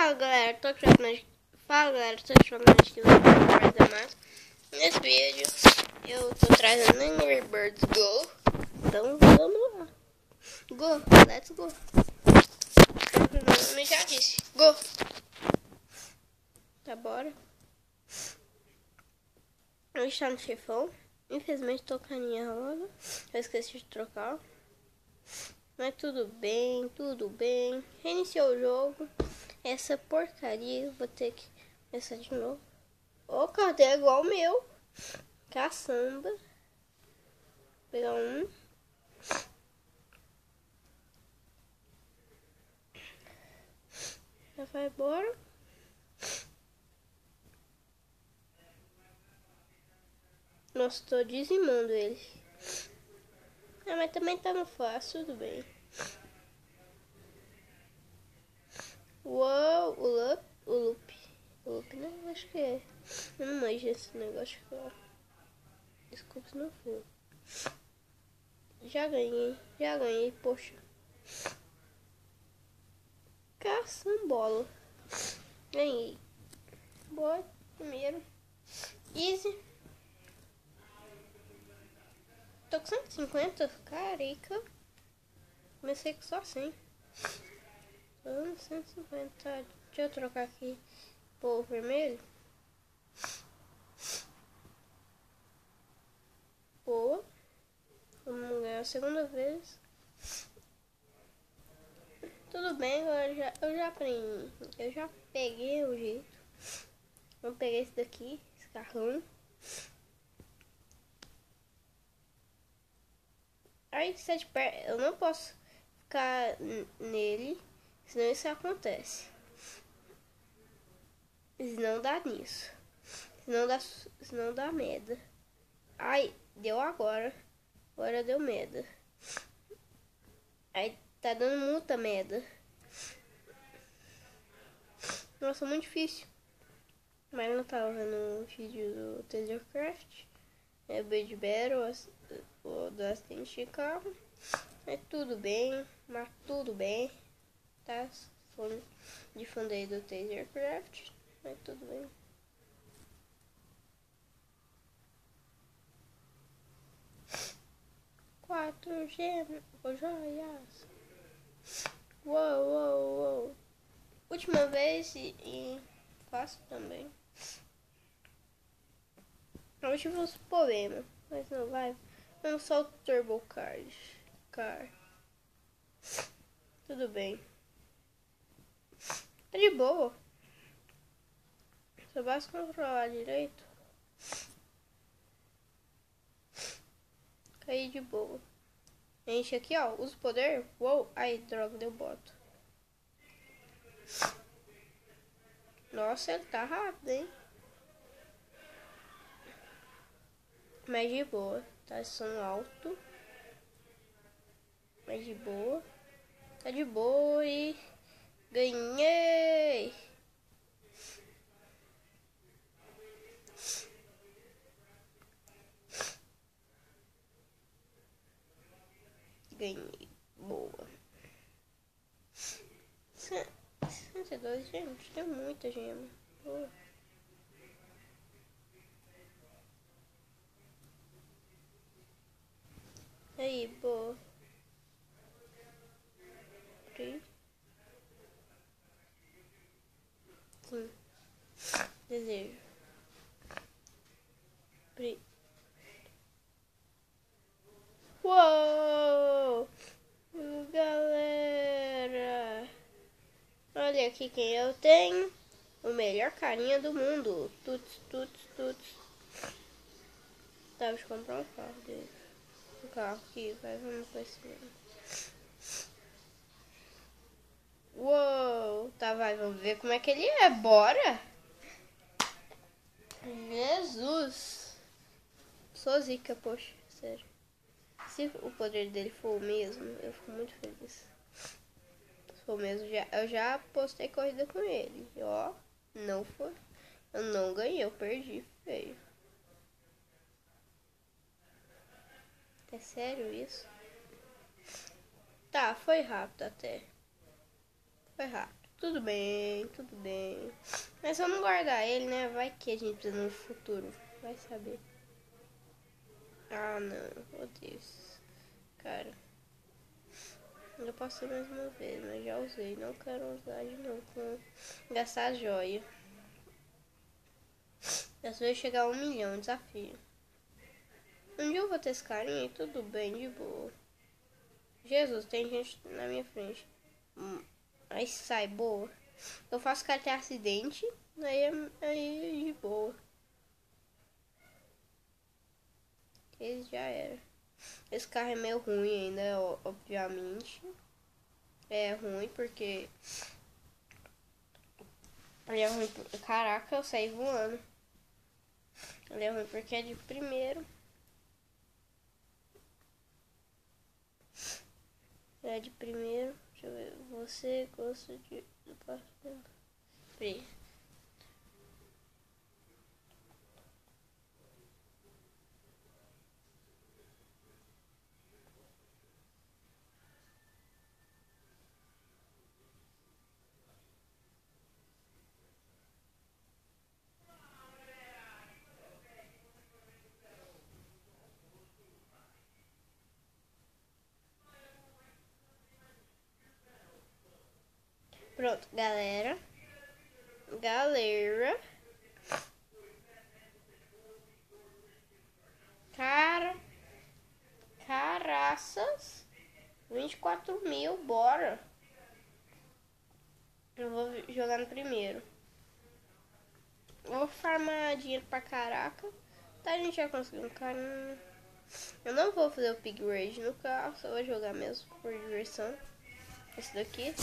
Fala galera, tô te falando aqui no Forza da Mata. Nesse vídeo eu tô trazendo Angry Birds Go. Então vamos lá. Go, let's go. O nome já disse, go. Tá, bora. Eu estou no chefão. Infelizmente tô com a minha roda. Eu esqueci de trocar. Mas tudo bem, tudo bem. Reiniciou o jogo. Essa porcaria eu vou ter que começar de novo. Ô, cadê? É igual o meu. Caçamba. Vou pegar um. Já vai embora. Nossa, tô dizimando ele. Ah, mas também tá no fácil, tudo bem. Uou, o loop, né? Acho que é. Eu não manjo esse negócio, cara. Desculpa se não for. Já ganhei, poxa. Caçambola. Ganhei. Boa, primeiro. Easy. Tô com 150, carica. Comecei com só 100. 150, tá. Deixa eu trocar aqui por vermelho. Boa. Vamos ganhar a segunda vez. Tudo bem, eu já aprendi. Eu já peguei o jeito. Vamos pegar esse daqui, esse carrão. Aí está de perto, eu não posso ficar nele, senão isso acontece. Senão dá nisso. Senão dá merda. Ai, deu agora. Agora deu merda. Aí tá dando muita merda. Nossa, muito difícil. Mas não tava vendo um vídeo do Tasercraft. É o Bad Battle, o do acidente de carro. É tudo bem, mas tudo bem. Tá? De fã aí do Tasercraft. Mas tudo bem. Quatro gemas, joias. Uou. Última vez e fácil também. Eu tive uns problemas, mas não vai. Vamos só o Turbo Car. Tudo bem. Tá de boa. Só basta controlar direito. Cair de boa. Enche aqui, ó. Usa o poder. Uou. Ai, droga, deu boto. Nossa, ele tá rápido, hein? Mas de boa. Tá som alto. Mas de boa. Tá de boa e... Ganhei! Ganhei. Boa. 102 gemas. Tem muita gema. Boa. Aí, boa. Sim. Desejo. Uou! Galera! Olha aqui quem eu tenho. O melhor carinha do mundo. Tuts. Tava de comprar um carro dele. Um carro aqui, vamos com esse mesmo. Uou! Tá, vamos ver como é que ele é. Bora! Jesus! Sou zica, poxa, sério. Se o poder dele for o mesmo, eu fico muito feliz. Se for o mesmo, eu já postei corrida com ele. E, ó, não foi. Eu não ganhei, eu perdi, feio. É sério isso? Tá, foi rápido até. Foi rápido. Tudo bem, tudo bem. Mas vamos guardar ele, né? Vai que a gente precisa no futuro. Vai saber. Ah, não. Odeio isso. Cara. Eu passei mais uma vez, mas já usei. Não quero usar de novo. Gastar a joia. Dessa vez chegar a 1 milhão, desafio. Um dia eu vou ter esse carinha e tudo bem, de boa. Jesus, tem gente na minha frente. Aí sai, boa. Eu faço cara ter acidente, aí de boa. Esse já era. Esse carro é meio ruim ainda, obviamente. É ruim porque... Ele é ruim Caraca, eu saí voando. Ele é ruim porque é de primeiro. É de primeiro. Deixa eu ver. Você gosta de... Peraí. Pronto, galera. Caraças. 24 mil, bora. Eu vou jogar no primeiro. Eu vou farmar dinheiro pra caraca. Tá, a gente já conseguiu um carro. Eu não vou fazer o upgrade no carro, só vou jogar mesmo por diversão. Esse daqui.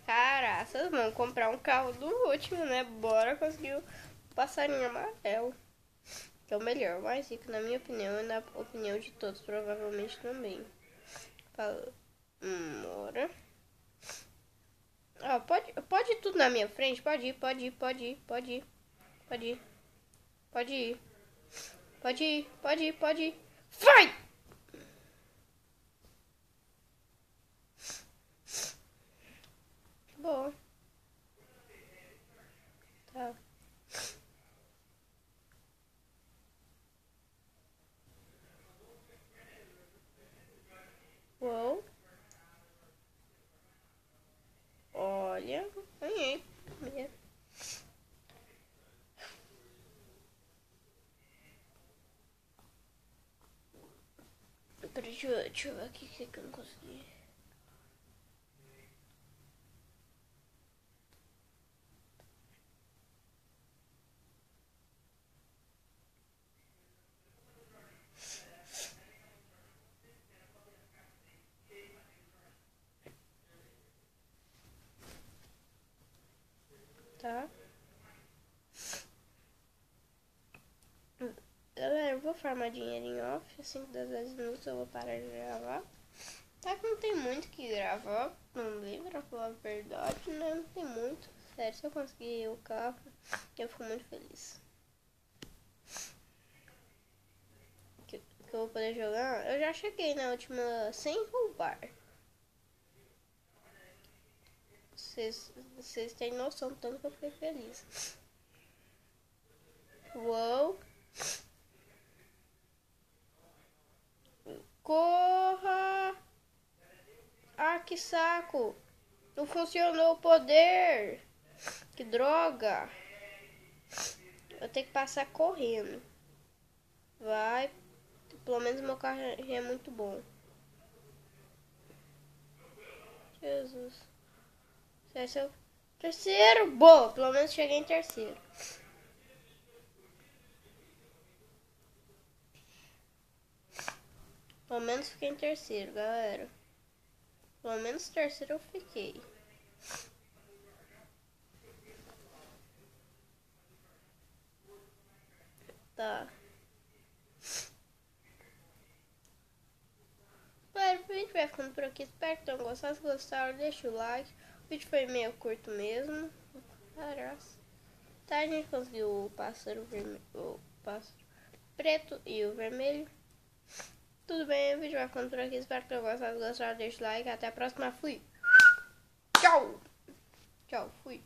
Caraca, vamos comprar um carro do último, né? Bora conseguir o passarinho amarelo. Que é o melhor, o mais rico, na minha opinião, e na opinião de todos, provavelmente também. Bora. Ó, pode ir tudo na minha frente? Pode ir. Pode ir. Vai! Boa. Tá. Uou. Olha. Ganhei. Peraí, deixa eu ver aqui o que eu não consegui. Tá. Galera, eu vou farmar dinheiro em off. Assim que das 10 minutos eu vou parar de gravar. Tá que não tem muito que gravar. Não dei pra falar a verdade, né? Não tem muito. Sério, se eu conseguir o carro, eu fico muito feliz. Que eu vou poder jogar. Eu já cheguei na última sem roubar. Vocês têm noção do tanto que eu fiquei feliz. Uou. Corra! Ah, que saco! Não funcionou o poder! Que droga! Eu tenho que passar correndo. Vai. Pelo menos meu carro é muito bom. Jesus. Esse é o terceiro. Boa, pelo menos cheguei em terceiro. Pelo menos fiquei em terceiro, galera. Pelo menos terceiro eu fiquei. Tá. Galera, o vídeo vai ficando por aqui. Espero que tenham gostado. Se gostaram, deixa o like. O vídeo foi meio curto mesmo. Caraca. Tá, a gente conseguiu o pássaro vermelho, o pássaro preto e o vermelho. Tudo bem, o vídeo vai ficando por aqui. Espero que tenham gostado. Se gostaram, deixa o like. Até a próxima. Fui. Tchau. Tchau, fui.